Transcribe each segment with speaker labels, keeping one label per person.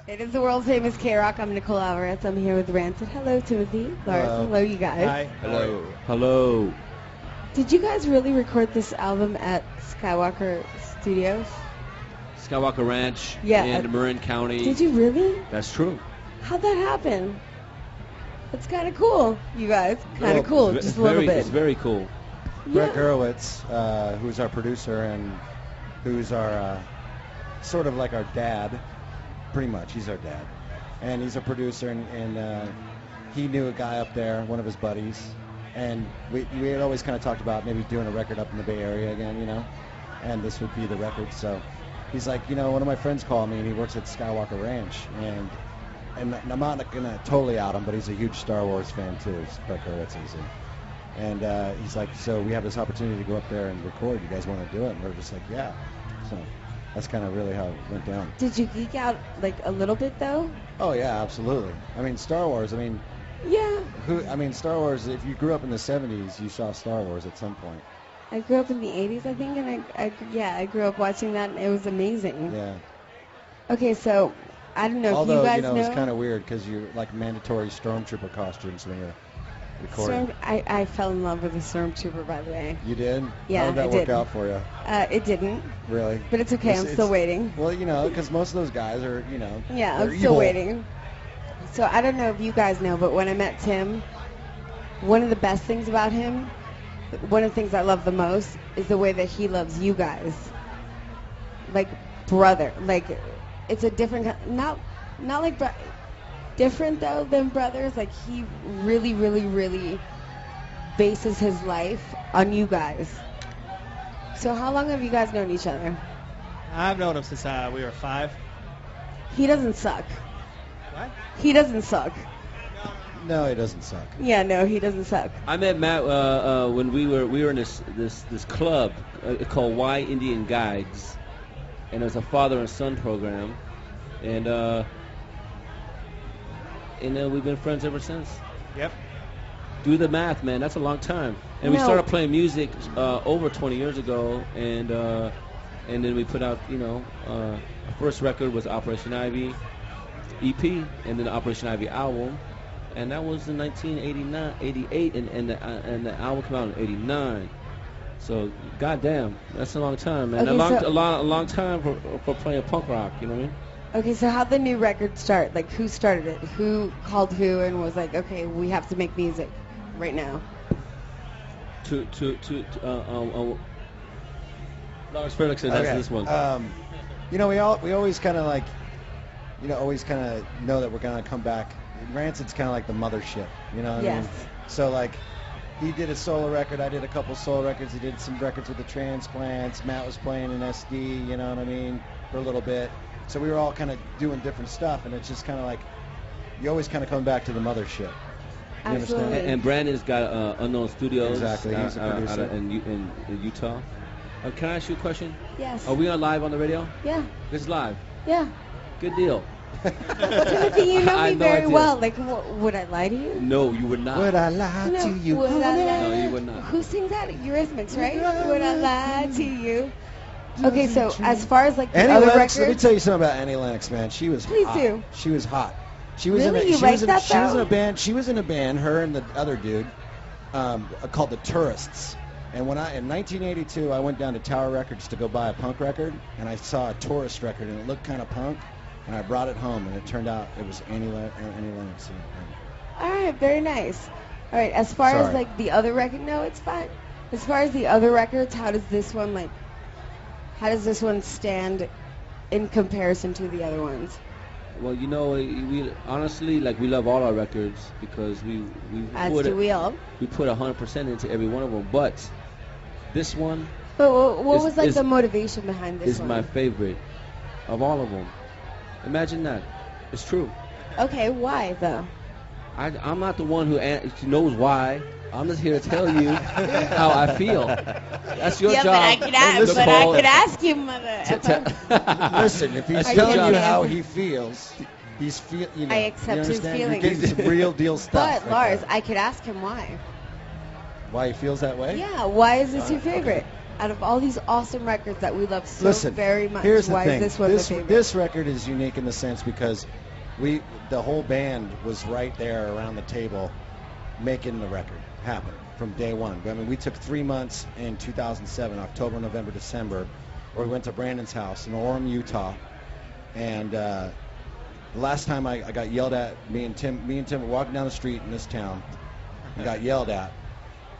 Speaker 1: It is the world famous K-Rock. I'm Nicole Alvarez. I'm here with Rancid. Hello, Timothy. Lars. Hello, you guys.
Speaker 2: Hi.
Speaker 3: Hello.
Speaker 4: Hello.
Speaker 1: Did you guys really record this album at Skywalker Studios?
Speaker 4: Skywalker Ranch
Speaker 1: Yeah,
Speaker 4: in Marin County.
Speaker 1: Did you really?
Speaker 4: That's true.
Speaker 1: How'd that happen? It's kind of cool, you guys. Kind
Speaker 2: Well,
Speaker 1: of cool,
Speaker 4: It's
Speaker 1: just a little
Speaker 4: very-
Speaker 1: bit.
Speaker 4: It's very cool.
Speaker 2: Brett
Speaker 1: Yeah.
Speaker 2: Gurewitz, who's our producer and who's our sort of like our dad, pretty much. He's our dad, and he's a producer, and he knew a guy up there, one of his buddies, and we had always kind of talked about maybe doing a record up in the Bay Area again, you know, and this would be the record. So he's like, you know, one of my friends called me, and he works at Skywalker Ranch, and I'm not gonna totally out him, but he's a huge Star Wars fan too. Brett Gurewitz is. And he's like, so we have this opportunity to go up there and record. You guys want to do it? And we're just like, yeah. So that's kind of really how it went down.
Speaker 1: Did you geek out like a little bit though?
Speaker 2: Oh yeah, absolutely. I mean, Star Wars. I mean,
Speaker 1: Yeah.
Speaker 2: Star Wars. If you grew up in the '70s, you saw Star Wars at some point.
Speaker 1: I grew up in the 80s, I think, and I grew up watching that, and it was amazing.
Speaker 2: Yeah.
Speaker 1: Okay, so I don't know
Speaker 2: Although
Speaker 1: if you guys know.
Speaker 2: it's kind of weird because you're like mandatory stormtrooper costumes when you're recording.
Speaker 1: I fell in love with the Stormtrooper, by the way.
Speaker 2: You did?
Speaker 1: Yeah,
Speaker 2: How did that
Speaker 1: I
Speaker 2: work
Speaker 1: did.
Speaker 2: out for you?
Speaker 1: It didn't,
Speaker 2: Really?
Speaker 1: but it's okay. I'm still waiting.
Speaker 2: Well, you know, because most of those guys are, you know.
Speaker 1: Yeah,
Speaker 2: they're
Speaker 1: I'm still
Speaker 2: evil.
Speaker 1: waiting. So I don't know if you guys know, but when I met Tim, one of the best things about him, one of the things I love the most, is the way that he loves you guys. Like brother. Like it's a different not like different though than brothers. Like he really, really, really bases his life on you guys. So how long have you guys known each other?
Speaker 3: I've known him since we were 5.
Speaker 1: He doesn't suck.
Speaker 3: What?
Speaker 1: He doesn't suck.
Speaker 2: No, he doesn't suck.
Speaker 1: Yeah, no, he doesn't suck.
Speaker 4: I met Matt when we were in this club called Y Indian Guides, and it was a father and son program, and we've been friends ever since.
Speaker 3: Yep.
Speaker 4: Do the math, man. That's a long time. And we
Speaker 1: No.
Speaker 4: started playing music over 20 years ago, and then we put out, our first record was Operation Ivy EP, and then the Operation Ivy album, and that was in 1989, 88, and the album came out in 89. So, goddamn, that's a long time, man.
Speaker 1: Okay,
Speaker 4: a long time for playing punk rock. You know what I mean?
Speaker 1: Okay, so how'd the new record start? Like, who started it? Who called who and was like, okay, we have to make music right now?
Speaker 4: Lars Felix said that's this one.
Speaker 2: You know, we always kind of like, always kind of know that we're gonna come back. Rancid's kind of like the mothership, you know what I mean? So like, he did a solo record, I did a couple solo records, he did some records with the Transplants, Matt was playing in SD, you know what I mean, for a little bit. So we were all kind of doing different stuff, and it's just kind of like, you always kind of come back to the mothership. You
Speaker 1: Absolutely.
Speaker 2: understand?
Speaker 4: And Brandon's got Unknown Studios.
Speaker 2: Exactly, he's a producer.
Speaker 4: in Utah. Can I ask you a question?
Speaker 1: Yes.
Speaker 4: Are we on live on the radio?
Speaker 1: Yeah.
Speaker 4: This is live.
Speaker 1: Yeah.
Speaker 4: Good deal.
Speaker 1: Timothy, you know
Speaker 4: I
Speaker 1: me
Speaker 4: had no
Speaker 1: very
Speaker 4: idea.
Speaker 1: well. Like, would I lie to you?
Speaker 4: No, you would not.
Speaker 2: Would I lie
Speaker 1: No,
Speaker 2: to you?
Speaker 1: would I lie?
Speaker 4: No, you would not.
Speaker 1: Who sings that? Eurythmics, right? Would I lie to you? Okay, so as far as like the
Speaker 2: Annie
Speaker 1: other
Speaker 2: Lennox, let me
Speaker 1: records,
Speaker 2: tell you something about Annie Lennox, man. She was
Speaker 1: Please
Speaker 2: hot.
Speaker 1: do.
Speaker 2: She was hot. She was
Speaker 1: Really?
Speaker 2: in a,
Speaker 1: You
Speaker 2: she
Speaker 1: like
Speaker 2: was in,
Speaker 1: that,
Speaker 2: she was in
Speaker 1: though?
Speaker 2: a band. She was in a band. Her and the other dude, called the Tourists. And when in 1982, I went down to Tower Records to go buy a punk record, and I saw a Tourist record, and it looked kind of punk, and I brought it home, and it turned out it was Annie Lennox.
Speaker 1: all right, very nice. All right, as far as
Speaker 2: Sorry.
Speaker 1: like the other record, no, it's fine. As far as the other records, how does this one stand in comparison to the other ones?
Speaker 4: Well, we honestly, like, we love all our records because we
Speaker 1: As
Speaker 4: put
Speaker 1: do we all.
Speaker 4: we put 100% into every one of them. But this one
Speaker 1: But what
Speaker 4: Is-
Speaker 1: was like
Speaker 4: is-
Speaker 1: the motivation behind this
Speaker 4: is
Speaker 1: one?
Speaker 4: my favorite of all of them. Imagine that. It's true.
Speaker 1: Okay, why though?
Speaker 4: I'm not the one who knows why. I'm just here to tell you how I feel. That's your
Speaker 1: yeah,
Speaker 4: job.
Speaker 1: but I could ask you, mother.
Speaker 2: Listen, if he's
Speaker 1: Are
Speaker 2: telling
Speaker 1: you
Speaker 2: you
Speaker 1: joking?
Speaker 2: how he feels,
Speaker 1: I accept
Speaker 2: you
Speaker 1: his
Speaker 2: understand?
Speaker 1: feelings.
Speaker 2: You're getting some real deal stuff.
Speaker 1: But
Speaker 2: right
Speaker 1: Lars,
Speaker 2: there.
Speaker 1: I could ask him why.
Speaker 2: Why he feels that way?
Speaker 1: Yeah, why is this your favorite? out of all these awesome records that we love so
Speaker 2: Listen,
Speaker 1: very much,
Speaker 2: here's the
Speaker 1: why
Speaker 2: thing.
Speaker 1: is this one
Speaker 2: this,
Speaker 1: the favorite?
Speaker 2: this record is unique in the sense because the whole band was right there around the table making the record happen from day one. I mean, we took 3 months in 2007, October, November, December, where we went to Brandon's house in Orem, Utah, and the last time I got yelled at, me and Tim were walking down the street in this town and got yelled at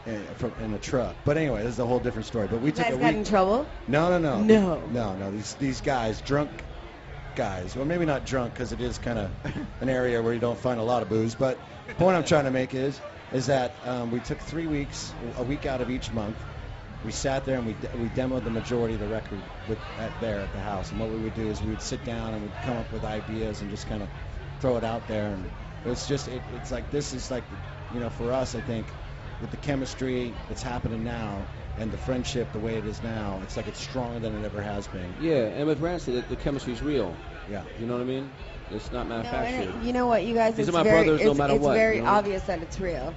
Speaker 2: in a truck. But anyway, this is a whole different story. But we
Speaker 1: You
Speaker 2: took
Speaker 1: guys
Speaker 2: a
Speaker 1: got
Speaker 2: week.
Speaker 1: in trouble?
Speaker 2: No. These guys, drunk guys. Well, maybe not drunk because it is kind of an area where you don't find a lot of booze. But the point I'm trying to make is that we took 3 weeks, a week out of each month. We sat there and we demoed the majority of the record there at the house. And what we would do is we would sit down and we'd come up with ideas and just kind of throw it out there. And it's just it's like this is like, for us, I think, with the chemistry that's happening now and the friendship the way it is now, it's like it's stronger than it ever has been.
Speaker 4: Yeah, and with Rancid, the chemistry's real.
Speaker 2: Yeah.
Speaker 4: You know what I mean? It's not
Speaker 1: No,
Speaker 4: manufactured.
Speaker 1: and you know what, you guys,
Speaker 4: These
Speaker 1: it's
Speaker 4: are my
Speaker 1: very,
Speaker 4: brothers no
Speaker 1: it's,
Speaker 4: matter
Speaker 1: it's
Speaker 4: what,
Speaker 1: very
Speaker 4: you know?
Speaker 1: obvious that it's real.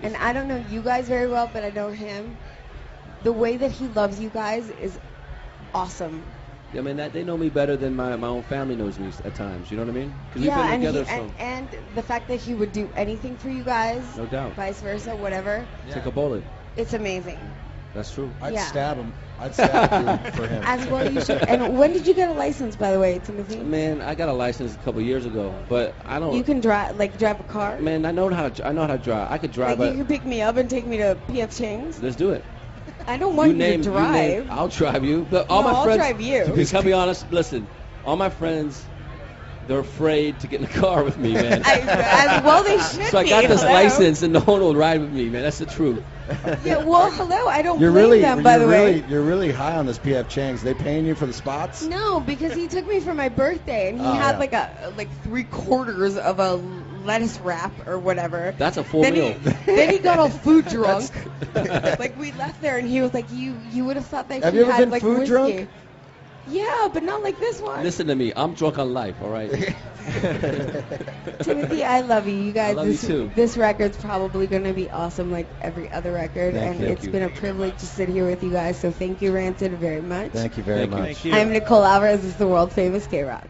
Speaker 1: And I don't know you guys very well, but I know him. The way that he loves you guys is awesome.
Speaker 4: I mean, they know me better than my own family knows me at times. You know what I mean? Because we've been
Speaker 1: and,
Speaker 4: together
Speaker 1: and the fact that he would do anything for you guys,
Speaker 4: No doubt.
Speaker 1: vice versa, whatever,
Speaker 4: Take a bullet.
Speaker 1: it's amazing.
Speaker 4: That's true.
Speaker 2: I'd
Speaker 1: Yeah.
Speaker 2: stab him. I'd stab you for him.
Speaker 1: As well you should. And when did you get a license, by the way, Timothy?
Speaker 4: Man, I got a license a couple years ago, but I don't.
Speaker 1: You can drive a car?
Speaker 4: Man, I know how to drive. I could drive,
Speaker 1: Like you
Speaker 4: but
Speaker 1: can pick me up and take me to P.F. Chang's?
Speaker 4: let's do it.
Speaker 1: I don't want you, to drive.
Speaker 4: I'll drive you. But all
Speaker 1: No,
Speaker 4: my
Speaker 1: I'll
Speaker 4: friends,
Speaker 1: drive you.
Speaker 4: Because I'll be honest. Listen, all my friends, they're afraid to get in the car with me, man.
Speaker 1: As well they should
Speaker 4: So I
Speaker 1: be.
Speaker 4: got this
Speaker 1: Hello?
Speaker 4: license, and no one will ride with me, man. That's the truth.
Speaker 1: Yeah, well, hello. I don't
Speaker 2: You're
Speaker 1: blame
Speaker 2: really,
Speaker 1: them, by the way.
Speaker 2: you're really high on this PF Chang's. They paying you for the spots?
Speaker 1: No, because he took me for my birthday, and he
Speaker 2: Oh,
Speaker 1: had
Speaker 2: yeah.
Speaker 1: like 3/4 of a lettuce wrap or whatever.
Speaker 4: That's a full
Speaker 1: then
Speaker 4: meal.
Speaker 1: Then he got all food drunk. Like we left there, and he was like, "You would have thought that
Speaker 2: Have
Speaker 1: he
Speaker 2: you ever
Speaker 1: had
Speaker 2: been
Speaker 1: like
Speaker 2: food
Speaker 1: whiskey."
Speaker 2: drunk?
Speaker 1: Yeah, but not like this one.
Speaker 4: Listen to me. I'm drunk on life. All right.
Speaker 1: Timothy, I love you. You guys,
Speaker 4: I love you too.
Speaker 1: this record's probably going to be awesome like every other record,
Speaker 2: Thank
Speaker 1: and
Speaker 2: you.
Speaker 1: it's been a privilege to sit here with you guys. So thank you, Rancid, very much.
Speaker 2: Thank you very
Speaker 4: Thank you.
Speaker 2: much.
Speaker 3: Thank you.
Speaker 1: I'm Nicole Alvarez. This is the world famous K-Rock.